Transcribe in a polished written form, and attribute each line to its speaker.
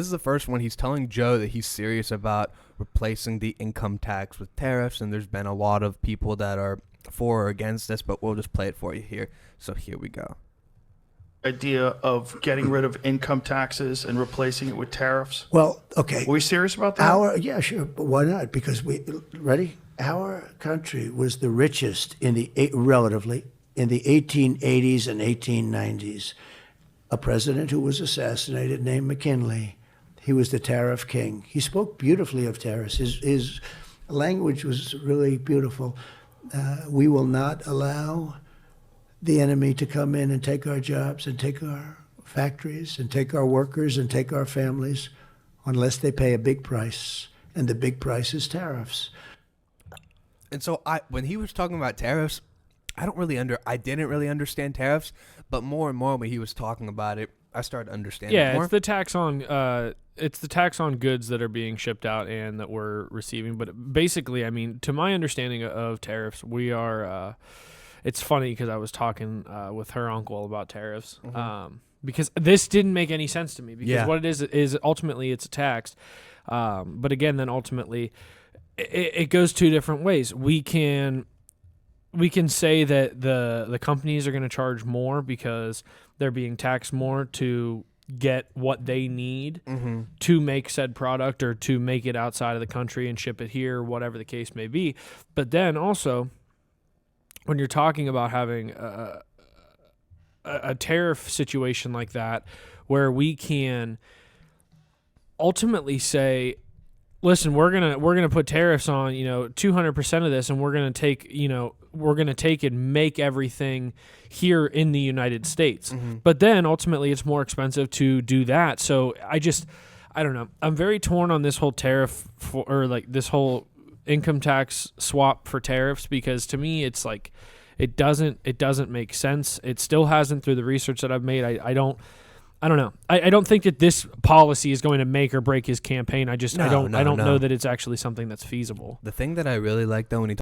Speaker 1: This is the first one. He's telling Joe that he's serious about replacing the income tax with tariffs, and there's been a lot of people that are for or against this, but we'll just play it for you here. So here we go.
Speaker 2: Idea of getting rid of income taxes and replacing it with tariffs.
Speaker 3: Well, okay.
Speaker 2: Are we serious about that?
Speaker 3: Yeah, sure. But why not? Because ready? Our country was the richest relatively in the 1880s and 1890s. A president who was assassinated named McKinley. He was the tariff king. He spoke beautifully of tariffs. His language was really beautiful. We will not allow the enemy to come in and take our jobs and take our factories and take our workers and take our families unless they pay a big price. And the big price is tariffs.
Speaker 1: And so when he was talking about tariffs, I didn't really understand tariffs, but more and more when he was talking about it, I started understanding more.
Speaker 4: Yeah, it's the tax on goods that are being shipped out and that we're receiving. But basically, I mean, to my understanding of tariffs, we are. It's funny because I was talking with her uncle about tariffs because this didn't make any sense to me because what it is ultimately it's a tax. But again, then ultimately it goes two different ways. We can say that the companies are going to charge more because they're being taxed more to get what they need to make said product or to make it outside of the country and ship it here, whatever the case may be. But then also, when you're talking about having a tariff situation like that, where we can ultimately say, listen, we're gonna put tariffs on 200% of this, and we're gonna take and make everything here in the United States. But then ultimately, it's more expensive to do that. So I don't know. I'm very torn on this whole tariff this whole income tax swap for tariffs, because to me it's like it doesn't make sense. It still hasn't through the research that I've made. I don't know. I don't think that this policy is going to make or break his campaign. I don't know that it's actually something that's feasible.
Speaker 1: The thing that I really like though when he